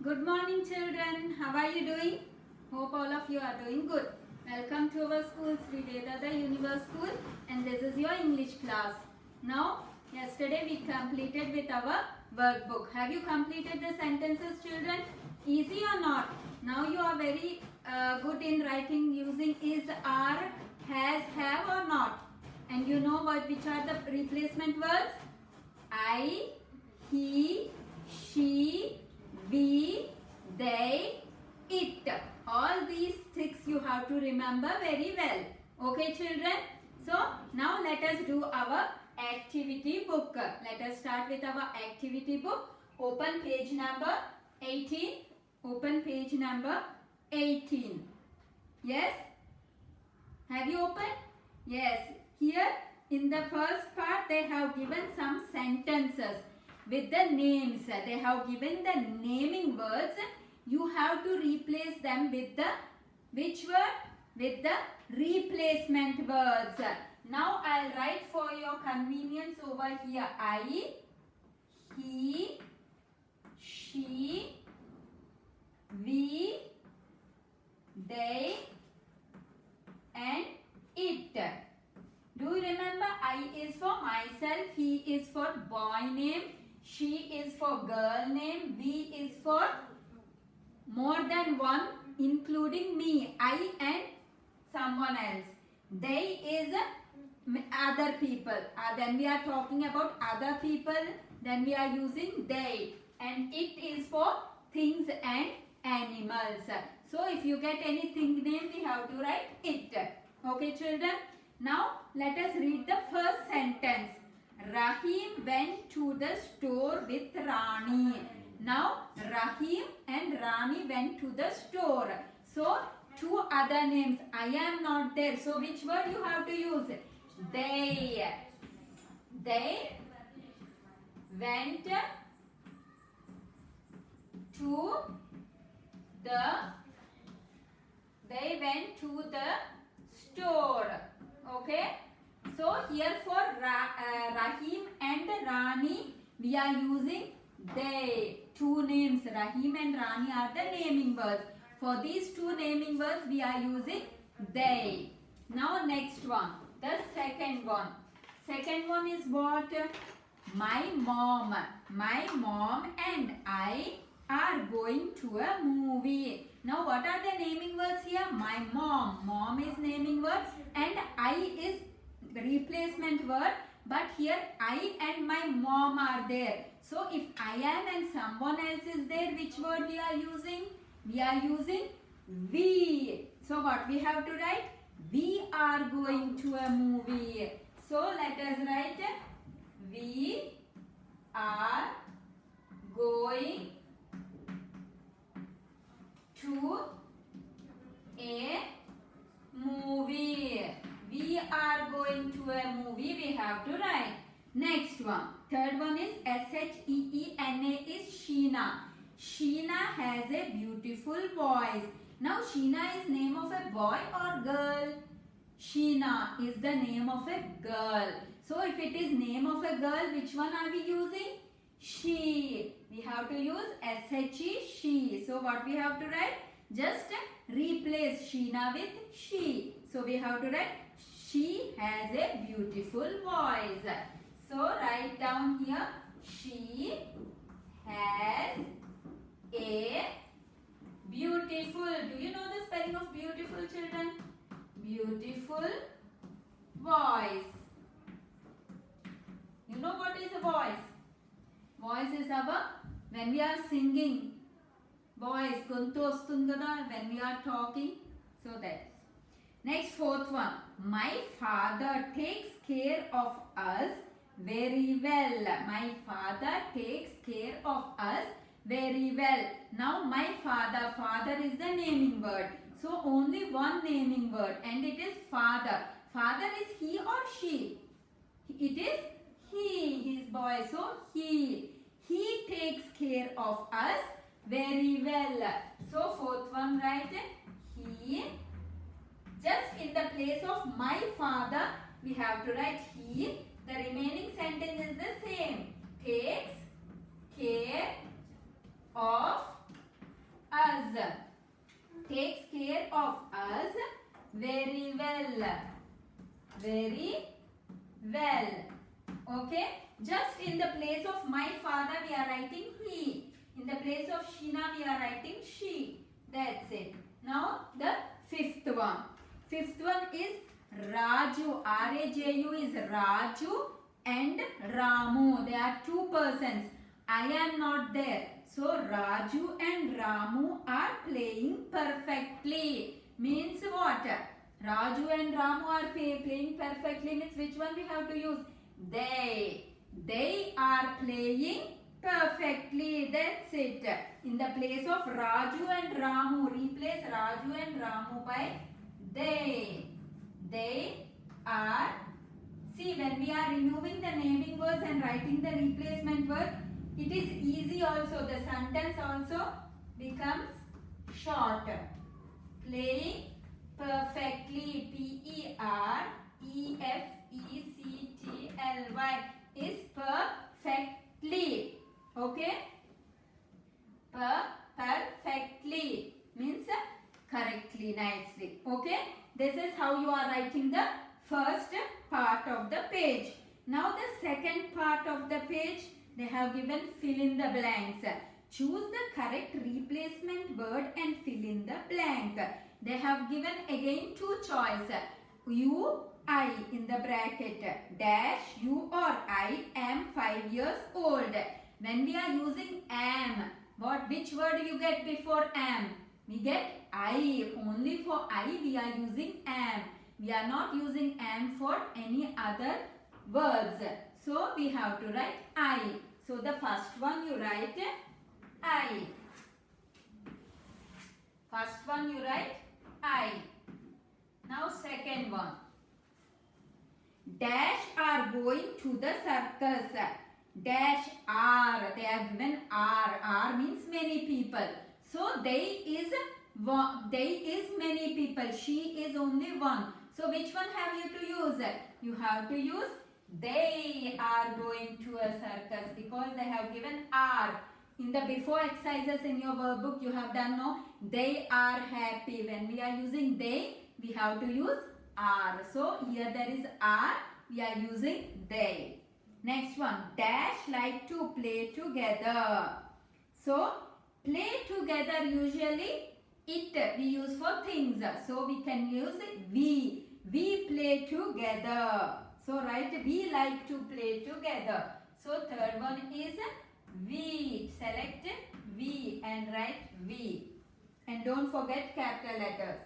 Good morning, children. How are you doing? Hope all of you are doing good. Welcome to our school, Sri Vedada Universe School, and this is your English class. Now, yesterday we completed with our workbook. Have you completed the sentences, children? Easy or not? Now you are very good in writing using is, are, has, have or not. And you know which are the replacement words? I, he, she, we, they, it. All these six you have to remember very well. Okay, children? So, now let us do our activity book. Let us start with our activity book. Open page number 18. Open page number 18. Yes? Have you opened? Yes. Here in the first part they have given some sentences with the names. They have given the naming words. You have to replace them with the which word? With the replacement words. Now I'll write for your convenience over here. I, he, she, we, they, and it. Do you remember? I is for myself, he is for boy name, she is for girl name, we is for more than one including me, I and someone else. They is other people. When we are talking about other people, then we are using they. And it is for things and animals. So if you get anything name, we have to write it. Okay, children? Now let us read the first sentence. Rahim went to the store with Rani. Now Rahim and Rani went to the store. So two other names. I am not there. So which word you have to use? They. They went to the store. Okay. So here for Rahim and Rani we are using they. Two names, Rahim and Rani, are the naming words. For these two naming words we are using they. Now next one, the second one. Second one is what? My mom and I are going to a movie. Now what are the naming words here? My mom. Mom is naming word and I is replacement word. But here I and my mom are there. So if I am and someone else is there, which word we are using? We are using we. So what we have to write? We are going to a movie. So let us write we are going to a movie. We are going to a movie. We have to write. Next one. Third one is Sheena is Sheena. Sheena has a beautiful voice. Now Sheena is name of a boy or girl? Sheena is the name of a girl. So if it is name of a girl, which one are we using? She. We have to use SHE, she. So what we have to write? Just replace Sheena with she. So we have to write she has a beautiful voice. So write down here she has a beautiful. Do you know the spelling of beautiful, children? Beautiful voice. You know what is a voice? Voice is our, when we are singing, voice, gontu ostundi kada, when we are talking. So that's. Next, fourth one. My father takes care of us very well. My father takes care of us very well. Now my father. Father is the naming word. So only one naming word and it is father. Father is he or she? It is he. His boy. So he takes care of us very well. So fourth one write he. Just in the place of my father we have to write he. The remaining sentence is the same. Takes care of Okay, just in the place of my father we are writing he. In the place of Sheena we are writing she. That's it. Now the fifth one. Fifth one is Raju. R-A-J-U is Raju and Ramu. They are two persons. I am not there. So Raju and Ramu are playing perfectly. Means what? Raju and Ramu are playing perfectly means which one we have to use? They. They are playing perfectly. That's it. In the place of Raju and Ramu, replace Raju and Ramu by they. They are. See, when we are removing the naming words and writing the replacement word, it is easy also. The sentence also becomes short. Playing perfectly. P-E-R-E-F-E-C-T-L-Y is perfectly. Okay? Perfectly means correctly, nicely. Okay? This is how you are writing the first part of the page. Now the second part of the page, they have given fill in the blanks. Choose the correct replacement word and fill in the blank. They have given again two choices. You, I in the bracket. Dash, you or I am 5 years old. When we are using am, which word you get before am? We get I. Only for I we are using am. We are not using am for any other words. So we have to write I. So the first one you write I. First one you write I. Now second one. Dash are going to the circus. Dash are. They are given are. Are means many people. So they is many people. She is only one. So which one have you to use? You have to use they are going to a circus because they have given are. In the before exercises in your workbook you have done no. They are happy. When we are using they, we have to use are. So here there is are. We are using they. Next one. Dash like to play together. So play together usually it we use for things. So we can use we. We play together. So write we like to play together. So third one is we. Select we and write we. And don't forget capital letters.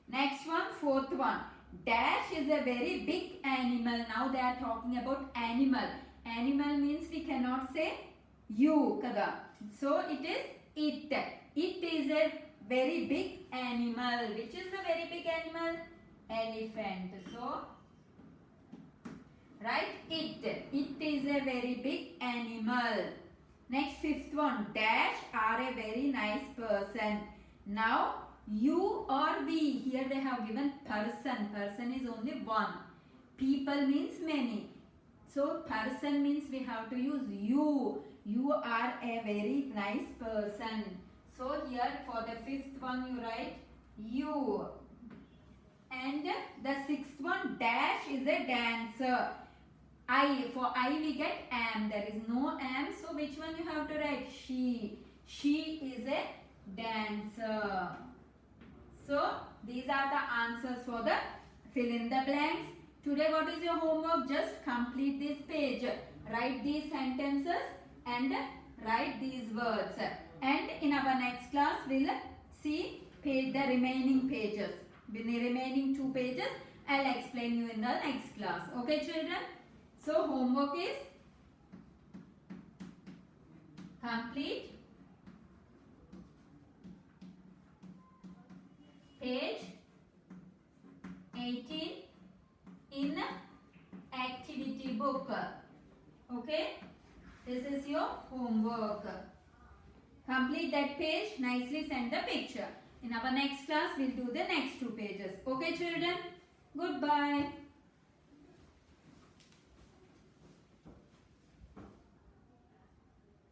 Next one, fourth one. Dash is a very big animal. Now they are talking about animal. Animal means we cannot say you. Kada. So it is it. It is a very big animal. Which is the very big animal? Elephant. So write it. It is a very big animal. Next fifth one. Dash are a very nice person. Now you or we. Here they have given person. Person is only one. People means many. So person means we have to use you. You are a very nice person. So here for the fifth one you write you. And the sixth one, dash is a dancer. I. For I we get am. There is no am. So which one you have to write? She. She is a dancer. So these are the answers for the fill in the blanks. Today what is your homework? Just complete this page. Write these sentences and write these words. And in our next class we'll see the remaining pages. With the remaining 2 pages I'll explain you in the next class. Okay children? So homework is complete page 18 in activity book. Okay? This is your homework. Complete that page. Nicely send the picture. In our next class, we'll do the next 2 pages. Okay, children? Goodbye.